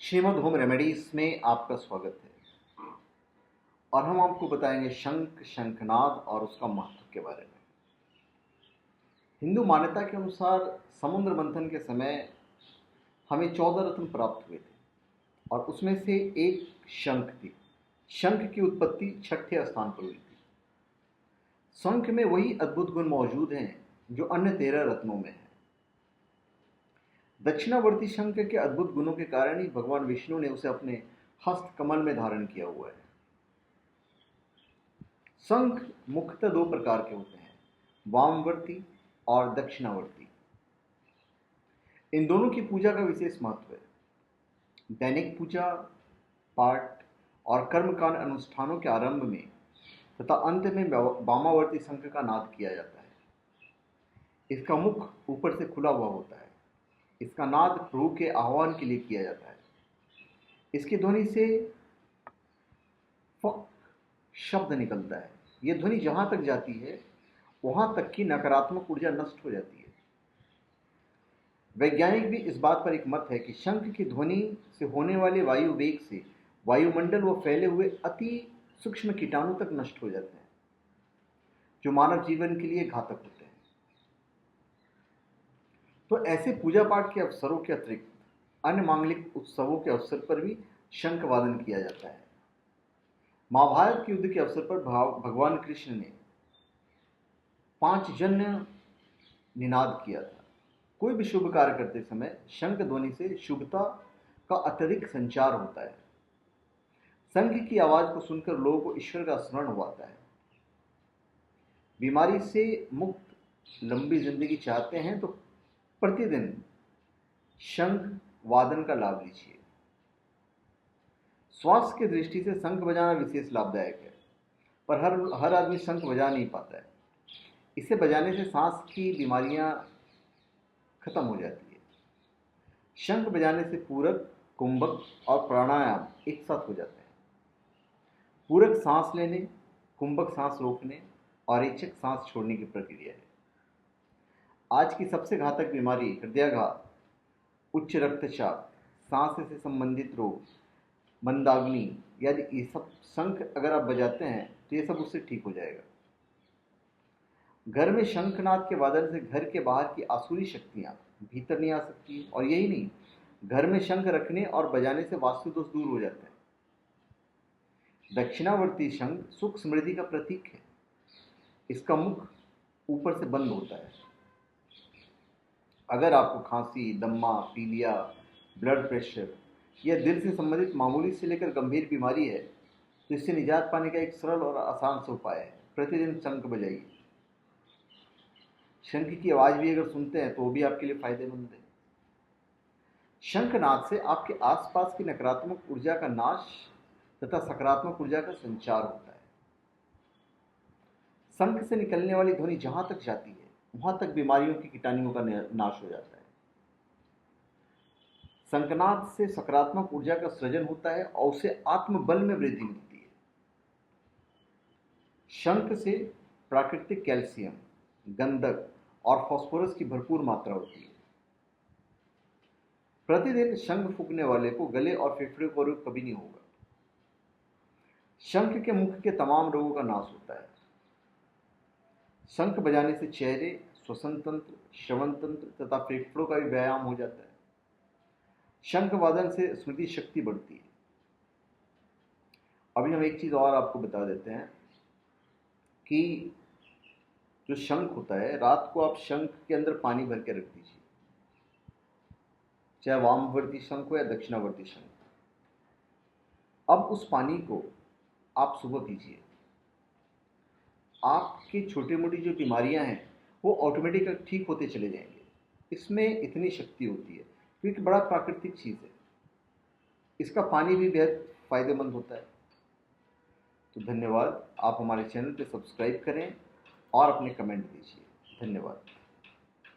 Shrimad home remedies में आपका स्वागत है। और हम आपको बताएंगे शंख, शंखनाद और उसका महत्व के बारे में। हिंदू मान्यता के अनुसार समुद्र मंथन के समय हमें 14 रत्न प्राप्त हुए थे और उसमें से एक शंख थी। शंख की उत्पत्ति छठे स्थान पर हुई थी। शंख में वही अद्भुत गुण मौजूद हैं जो अन्य 13 रत्नों में है। दक्षिणावर्ती शंख के अद्भुत गुणों के कारण ही भगवान विष्णु ने उसे अपने हस्त कमल में धारण किया हुआ है। शंख मुख्यतः दो प्रकार के होते हैं, वामवर्ती और दक्षिणावर्ती। इन दोनों की पूजा का विशेष महत्व है। दैनिक पूजा पाठ और कर्मकांड अनुष्ठानों के आरंभ में तथा अंत में वामावर्ती शंख का नाद किया जाता है। इसका मुख ऊपर से खुला हुआ होता है। इसका नाद प्रभु के आह्वान के लिए किया जाता है। इसकी ध्वनि से फक शब्द निकलता है। यह ध्वनि जहां तक जाती है वहां तक की नकारात्मक ऊर्जा नष्ट हो जाती है। वैज्ञानिक भी इस बात पर एक मत है कि शंख की ध्वनि से होने वाले वायु वेग से वायुमंडल व फैले हुए अति सूक्ष्म कीटाणु तक नष्ट हो जाते हैं जो मानव जीवन के लिए घातक होते हैं। तो ऐसे पूजा पाठ के अवसरों के अतिरिक्त अन्य मांगलिक उत्सवों के अवसर पर भी शंख वादन किया जाता है। महाभारत के युद्ध के अवसर पर भगवान कृष्ण ने 5 जन्य निनाद किया था। कोई भी शुभ कार्य करते समय शंख ध्वनि से शुभता का अत्यधिक संचार होता है। शंख की आवाज को सुनकर लोगों को ईश्वर का स्मरण होता है। बीमारी से मुक्त लंबी जिंदगी चाहते हैं तो प्रतिदिन शंख वादन का लाभ लीजिए। स्वास्थ्य की दृष्टि से शंख बजाना विशेष लाभदायक है, पर हर आदमी शंख बजा नहीं पाता है। इसे बजाने से सांस की बीमारियां खत्म हो जाती है। शंख बजाने से पूरक, कुंभक और प्राणायाम एक साथ हो जाते हैं। पूरक सांस लेने, कुंभक सांस रोकने और रेचक सांस छोड़ने की प्रक्रिया है। आज की सबसे घातक बीमारी हृदयाघात, उच्च रक्तचाप, सांस से संबंधित रोग, मंदाग्नि, यदि ये सब शंख अगर आप बजाते हैं तो ये सब उससे ठीक हो जाएगा। घर में शंखनाद के वादन से घर के बाहर की आसुरी शक्तियां भीतर नहीं आ सकती, और यही नहीं, घर में शंख रखने और बजाने से वास्तु दोष दूर हो जाते हैं। दक्षिणावर्ती शंख सुख समृद्धि का प्रतीक है। इसका मुख ऊपर से बंद होता है। अगर आपको खांसी, दम्मा, पीलिया, ब्लड प्रेशर या दिल से संबंधित मामूली से लेकर गंभीर बीमारी है तो इससे निजात पाने का एक सरल और आसान सा उपाय है, प्रतिदिन शंख बजाइए। शंख की आवाज भी अगर सुनते हैं तो वो भी आपके लिए फायदेमंद है। शंखनाद से आपके आसपास की नकारात्मक ऊर्जा का नाश तथा सकारात्मक ऊर्जा का संचार होता है। शंख से निकलने वाली ध्वनि जहां तक जाती है वहां तक बीमारियों की कीटाणुओं का नाश हो जाता है। शंखनाद से सकारात्मक ऊर्जा का सृजन होता है और उसे आत्मबल में वृद्धि मिलती है। शंख से प्राकृतिक कैल्शियम, गंधक और फास्फोरस की भरपूर मात्रा होती है। प्रतिदिन शंख फूंकने वाले को गले और फेफड़े का रोग कभी नहीं होगा। शंख के मुख के तमाम रोगों का नाश होता है। शंख बजाने से चेहरे, श्वसन तंत्र, श्रवण तंत्र तथा फेफड़ों का भी व्यायाम हो जाता है। शंख वादन से स्मृति शक्ति बढ़ती है। अभी हम एक चीज और आपको बता देते हैं कि जो शंख होता है, रात को आप शंख के अंदर पानी भर के रख दीजिए, चाहे वामवर्ती शंख हो या दक्षिणावर्ती शंख। अब उस पानी को आप सुबह पीजिए। आपकी छोटी मोटी जो बीमारियां हैं वो ऑटोमेटिक ठीक होते चले जाएंगे। इसमें इतनी शक्ति होती है क्योंकि बड़ा प्राकृतिक चीज है। इसका पानी भी बेहद फायदेमंद होता है। तो धन्यवाद। आप हमारे चैनल पे सब्सक्राइब करें और अपने कमेंट दीजिए। धन्यवाद।